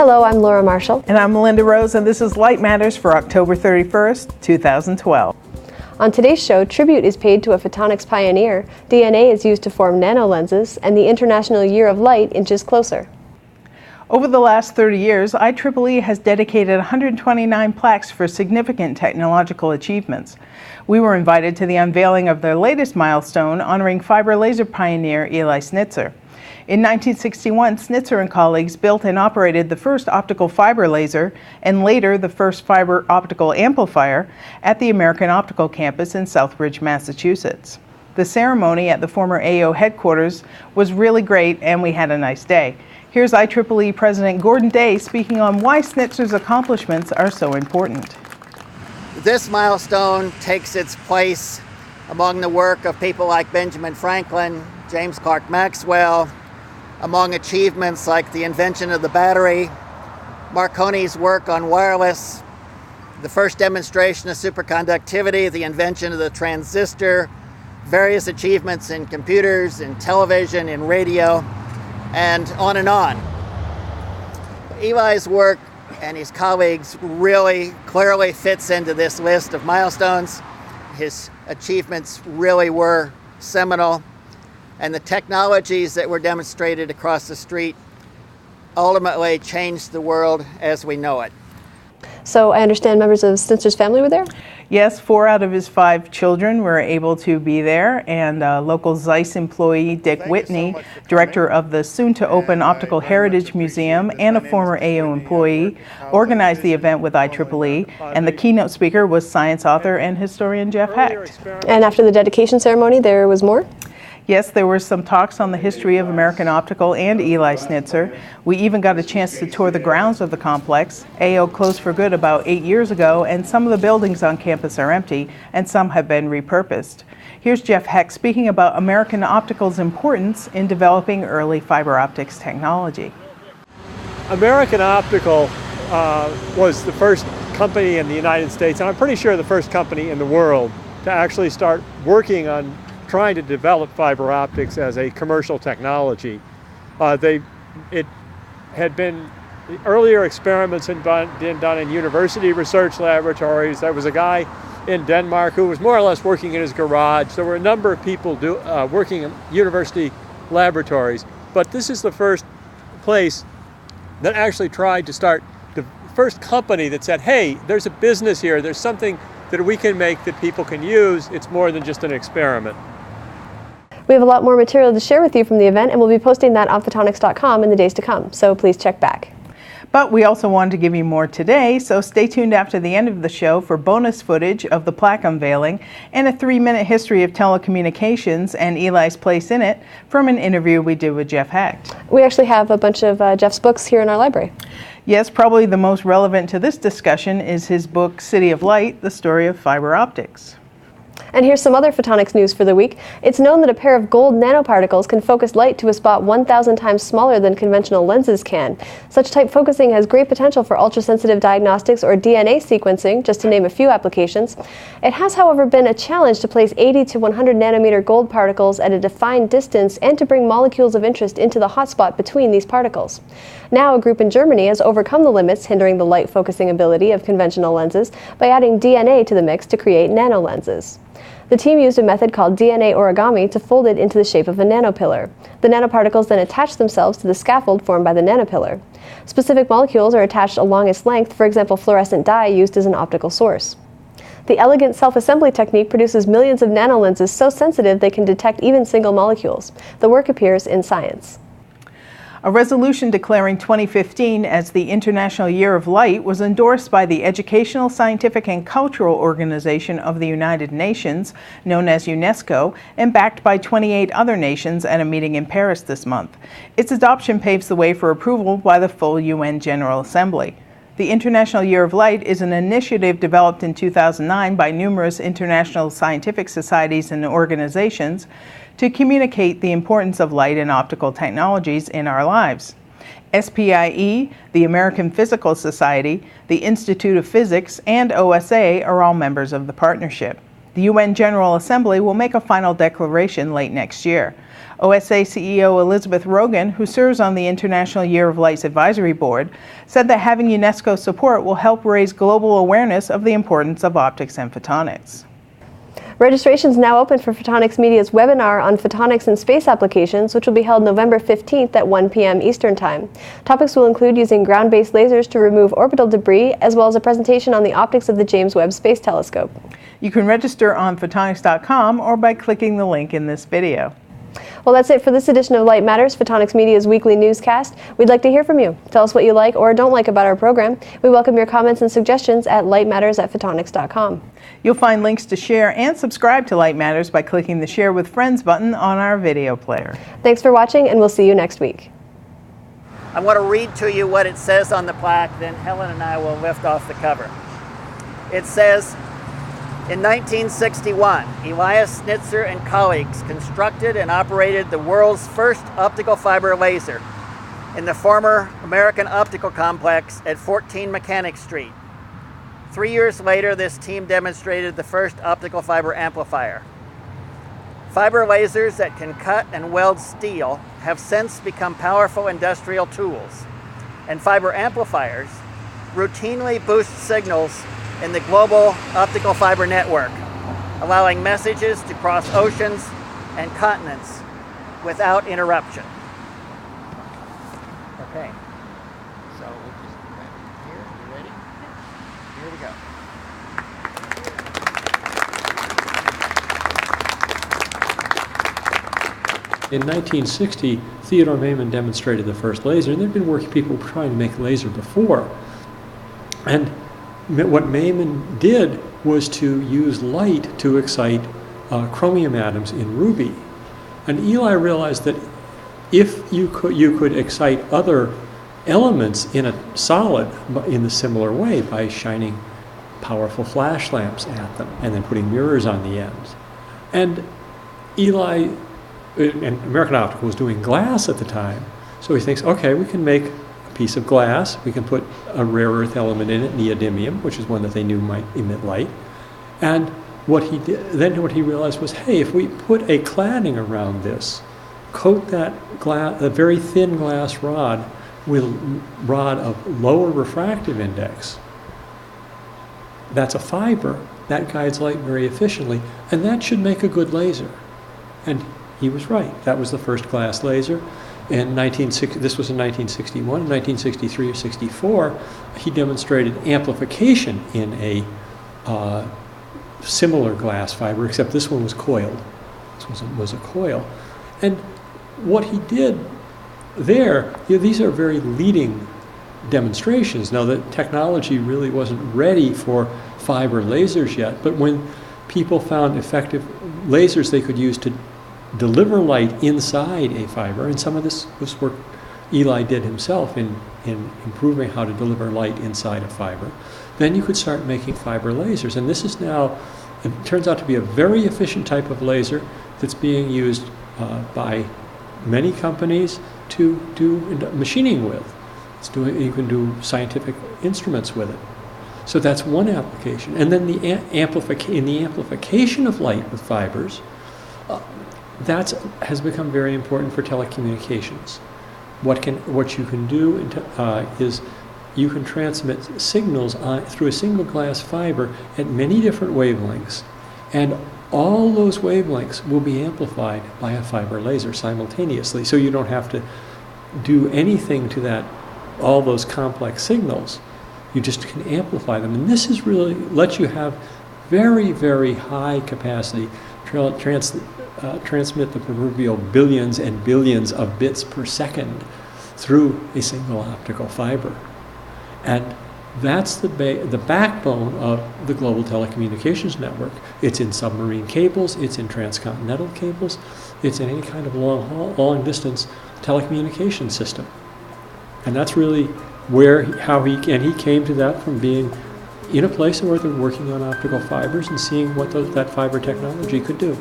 Hello, I'm Laura Marshall. And I'm Melinda Rose, and this is Light Matters for October 31st, 2012. On today's show, tribute is paid to a photonics pioneer, DNA is used to form nanolenses, and the International Year of Light inches closer. Over the last 30 years, IEEE has dedicated 129 plaques for significant technological achievements. We were invited to the unveiling of their latest milestone, honoring fiber laser pioneer Eli Snitzer. In 1961, Snitzer and colleagues built and operated the first optical fiber laser, and later the first fiber optical amplifier, at the American Optical campus in Southbridge, Massachusetts. The ceremony at the former AO headquarters was really great, and we had a nice day. Here's IEEE President Gordon Day speaking on why Snitzer's accomplishments are so important. This milestone takes its place among the work of people like Benjamin Franklin, James Clerk Maxwell, among achievements like the invention of the battery, Marconi's work on wireless, the first demonstration of superconductivity, the invention of the transistor, various achievements in computers, in television, in radio, and on and on. Eli's work and his colleagues really clearly fits into this list of milestones. His achievements really were seminal, and the technologies that were demonstrated across the street ultimately changed the world as we know it. So I understand members of Snitzer's family were there? Yes, 4 out of his 5 children were able to be there, and local Zeiss employee Dick Whitney, director of the soon-to-open Optical Heritage Museum and a former AO employee, organized the event with IEEE, and the keynote speaker was science author and historian Jeff Hecht. And after the dedication ceremony, there was more? Yes, there were some talks on the history of American Optical and Eli Snitzer. We even got a chance to tour the grounds of the complex. AO closed for good about 8 years ago, and some of the buildings on campus are empty, and some have been repurposed. Here's Jeff Hecht speaking about American Optical's importance in developing early fiber optics technology. American Optical was the first company in the United States, and I'm pretty sure the first company in the world to actually start working on trying to develop fiber optics as a commercial technology. It had been, earlier experiments had been done in university research laboratories. There was a guy in Denmark who was more or less working in his garage. There were a number of people working in university laboratories, but this is the first place that actually tried to start, the first company that said, hey, there's a business here, there's something that we can make that people can use. It's more than just an experiment. We have a lot more material to share with you from the event, and we'll be posting that on photonics.com in the days to come, so please check back. But we also wanted to give you more today, so stay tuned after the end of the show for bonus footage of the plaque unveiling and a 3-minute history of telecommunications and Eli's place in it from an interview we did with Jeff Hecht. We actually have a bunch of Jeff's books here in our library. Yes, probably the most relevant to this discussion is his book, City of Light, The Story of Fiber Optics. And here's some other photonics news for the week. It's known that a pair of gold nanoparticles can focus light to a spot 1,000 times smaller than conventional lenses can. Such type focusing has great potential for ultrasensitive diagnostics or DNA sequencing, just to name a few applications. It has, however, been a challenge to place 80 to 100 nanometer gold particles at a defined distance and to bring molecules of interest into the hotspot between these particles. Now, a group in Germany has overcome the limits hindering the light focusing ability of conventional lenses by adding DNA to the mix to create nanolenses. The team used a method called DNA origami to fold it into the shape of a nanopillar. The nanoparticles then attach themselves to the scaffold formed by the nanopillar. Specific molecules are attached along its length, for example, fluorescent dye used as an optical source. The elegant self-assembly technique produces millions of nanolenses so sensitive they can detect even single molecules. The work appears in Science. A resolution declaring 2015 as the International Year of Light was endorsed by the Educational, Scientific, and Cultural Organization of the United Nations, known as UNESCO, and backed by 28 other nations at a meeting in Paris this month. Its adoption paves the way for approval by the full UN General Assembly. The International Year of Light is an initiative developed in 2009 by numerous international scientific societies and organizations to communicate the importance of light and optical technologies in our lives. SPIE, the American Physical Society, the Institute of Physics, and OSA are all members of the partnership. The UN General Assembly will make a final declaration late next year. OSA CEO Elizabeth Rogan, who serves on the International Year of Light's Advisory Board, said that having UNESCO support will help raise global awareness of the importance of optics and photonics. Registration is now open for Photonics Media's webinar on photonics and space applications, which will be held November 15th at 1 p.m. Eastern Time. Topics will include using ground-based lasers to remove orbital debris, as well as a presentation on the optics of the James Webb Space Telescope. You can register on photonics.com or by clicking the link in this video. Well, that's it for this edition of Light Matters, Photonics Media's weekly newscast. We'd like to hear from you. Tell us what you like or don't like about our program. We welcome your comments and suggestions at lightmatters@photonics.com. You'll find links to share and subscribe to Light Matters by clicking the Share with Friends button on our video player. Thanks for watching, and we'll see you next week. I'm going to read to you what it says on the plaque, then Helen and I will lift off the cover. It says, in 1961, Elias Schnitzer and colleagues constructed and operated the world's first optical fiber laser in the former American Optical Complex at 14 Mechanic Street. 3 years later, this team demonstrated the first optical fiber amplifier. Fiber lasers that can cut and weld steel have since become powerful industrial tools, and fiber amplifiers routinely boost signals in the global optical fiber network, allowing messages to cross oceans and continents without interruption. Okay, so we'll just grab it here. You ready? Here we go. In 1960, Theodore Maiman demonstrated the first laser, and there had been people trying to make a laser before. And what Maiman did was to use light to excite chromium atoms in ruby. And Eli realized that if you could excite other elements in a solid in a similar way by shining powerful flash lamps at them and then putting mirrors on the ends. And Eli, and American Optical was doing glass at the time, so he thinks, okay, we can make piece of glass, we can put a rare earth element in it, neodymium, which is one that they knew might emit light. And what he did, then what he realized was, hey, if we put a cladding around this, coat that glass, a very thin glass rod with rod of lower refractive index, that's a fiber that guides light very efficiently, and that should make a good laser. And he was right. That was the first glass laser. This was in 1961. In 1963 or 64, he demonstrated amplification in a similar glass fiber, except this one was coiled. This was a coil. And what he did there, these are very leading demonstrations. Now, the technology really wasn't ready for fiber lasers yet, but when people found effective lasers they could use to deliver light inside a fiber, and some of this was work Eli did himself in improving how to deliver light inside a fiber, then you could start making fiber lasers. And this is now, it turns out to be a very efficient type of laser that's being used by many companies to do machining with. You can do scientific instruments with it. So that's one application. And then in the amplification of light with fibers, that has become very important for telecommunications. What you can do is you can transmit signals through a single glass fiber at many different wavelengths, and all those wavelengths will be amplified by a fiber laser simultaneously. So you don't have to do anything to all those complex signals. You just can amplify them, and this is really lets you have very, very high capacity transmit the proverbial billions and billions of bits per second through a single optical fiber. And that's the backbone of the global telecommunications network. It's in submarine cables, it's in transcontinental cables, it's in any kind of long distance telecommunications system. And that's really how he came to that from being in a place where they're working on optical fibers and seeing what that fiber technology could do.